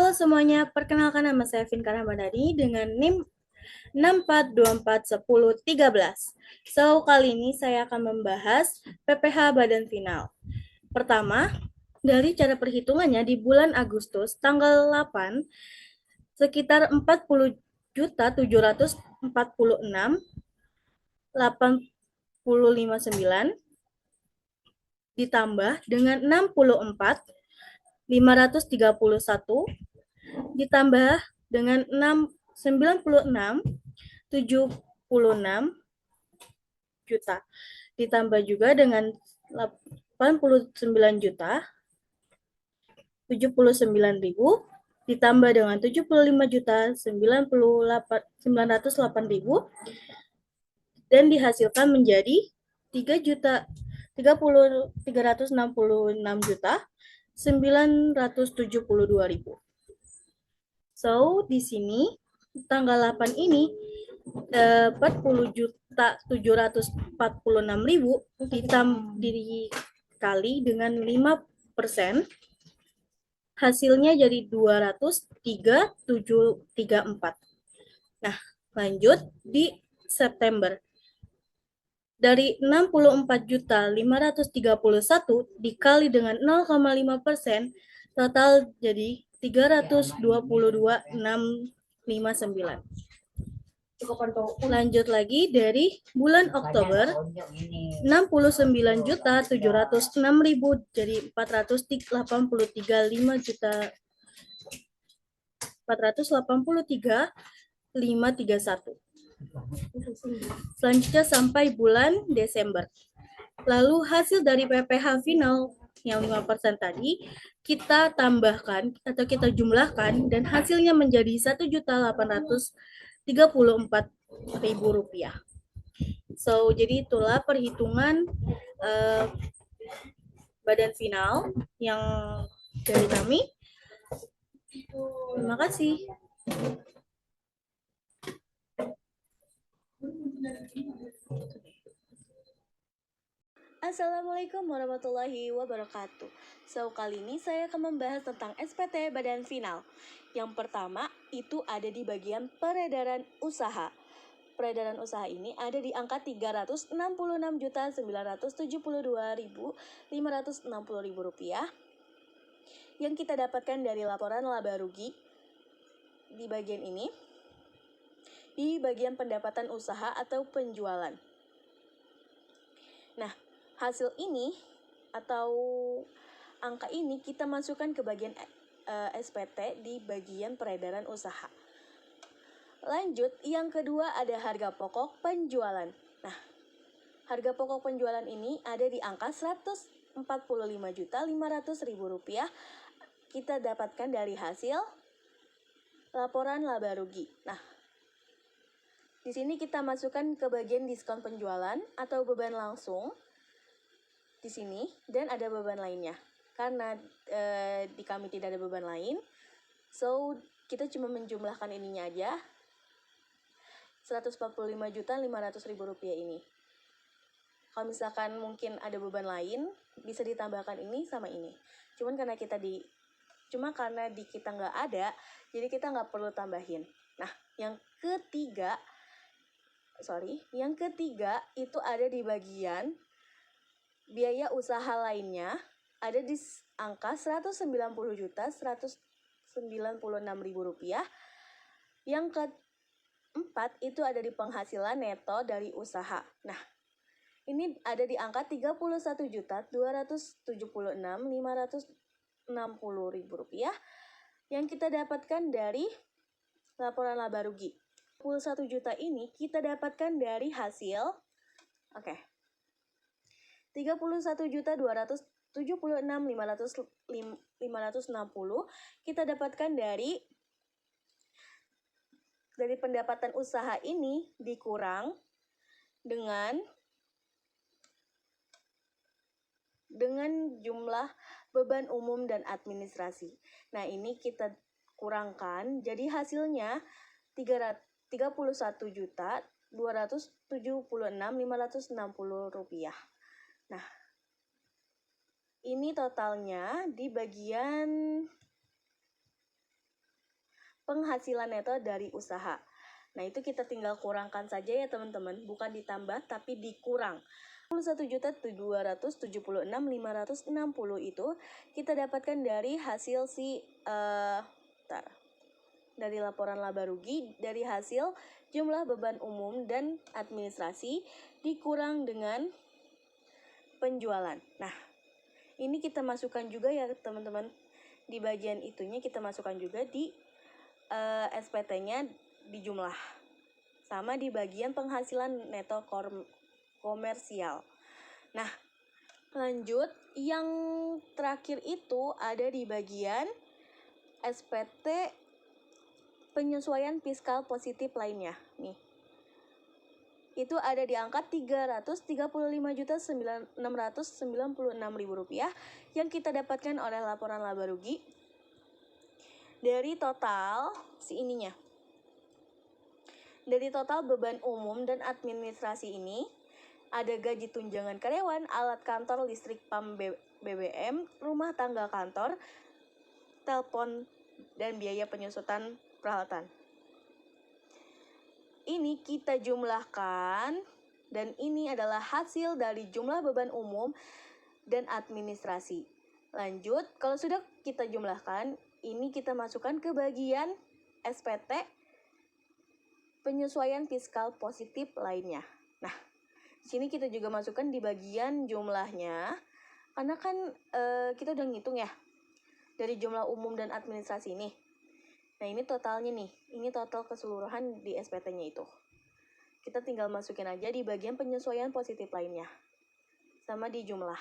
Halo semuanya, perkenalkan nama saya Vinka Ramadhani dengan NIM 64241013. Kali ini saya akan membahas PPh Badan Final. Pertama, dari cara perhitungannya di bulan Agustus tanggal 8 sekitar 40.746.859 ditambah dengan 64.531 ditambah dengan 96.76 juta ditambah juga dengan 89.079.000 ditambah dengan 75.908.000 dan dihasilkan menjadi 3.366.972.000. Di sini tanggal 8 ini 40.746.000 dikali dengan 5%, hasilnya jadi 203.734. Nah, lanjut di September. Dari 64.531 dikali dengan 0,5%, total jadi 322.659. Lanjut lagi dari bulan Oktober, 69.706.000 jadi 483.531. Selanjutnya sampai bulan Desember. Lalu hasil dari PPh final yang 5% tadi kita tambahkan atau kita jumlahkan dan hasilnya menjadi Rp1.834.000. Jadi itulah perhitungan badan final yang dari kami. Terima kasih. Assalamualaikum warahmatullahi wabarakatuh. Kali ini saya akan membahas tentang SPT Badan Final. Yang pertama itu ada di bagian peredaran usaha. Peredaran usaha ini ada di angka Rp366.972.560 yang kita dapatkan dari laporan laba rugi di bagian ini, di bagian pendapatan usaha atau penjualan. Nah, hasil ini atau angka ini kita masukkan ke bagian SPT di bagian peredaran usaha. Lanjut, yang kedua ada harga pokok penjualan. Nah, harga pokok penjualan ini ada di angka Rp145.500.000 kita dapatkan dari hasil laporan laba rugi. Nah, di sini kita masukkan ke bagian diskon penjualan atau beban langsung di sini dan ada beban lainnya. Karena di kami tidak ada beban lain, kita cuma menjumlahkan ininya aja, Rp145.500.000 ini. Kalau misalkan mungkin ada beban lain, bisa ditambahkan ini sama ini. Karena di kita nggak ada, jadi kita nggak perlu tambahin. Nah, yang ketiga itu ada di bagian biaya usaha lainnya, ada di angka Rp190.196.000. Yang keempat itu ada di penghasilan neto dari usaha. Nah, ini ada di angka Rp31.276.560 yang kita dapatkan dari laporan laba rugi. 21 juta ini kita dapatkan dari hasil 31.276.560 kita dapatkan dari pendapatan usaha ini dikurang dengan jumlah beban umum dan administrasi. Nah, ini kita kurangkan, jadi hasilnya Rp31.276.560. Nah, ini totalnya di bagian penghasilan neto dari usaha. Nah, itu kita tinggal kurangkan saja ya teman-teman, bukan ditambah tapi dikurang. 1.276.560 itu kita dapatkan dari hasil dari laporan laba rugi dari hasil jumlah beban umum dan administrasi dikurang dengan penjualan. Nah, ini kita masukkan juga ya teman-teman, di bagian itunya kita masukkan juga di SPT-nya di jumlah, sama di bagian penghasilan neto komersial. Nah, lanjut, yang terakhir itu ada di bagian SPT penyesuaian fiskal positif lainnya. Nih, itu ada di angka Rp335.696.000 yang kita dapatkan oleh laporan laba rugi dari total Dari total beban umum dan administrasi ini, ada gaji tunjangan karyawan, alat kantor, listrik, PAM, BBM, rumah tangga kantor, telepon, dan biaya penyusutan peralatan. Ini kita jumlahkan, dan ini adalah hasil dari jumlah beban umum dan administrasi. Lanjut, kalau sudah kita jumlahkan, ini kita masukkan ke bagian SPT penyesuaian fiskal positif lainnya. Nah, di sini kita juga masukkan di bagian jumlahnya, karena kan kita udah ngitung ya dari jumlah umum dan administrasi ini. Nah, ini totalnya nih, ini total keseluruhan di SPT-nya itu. Kita tinggal masukin aja di bagian penyesuaian positif lainnya, sama di jumlah.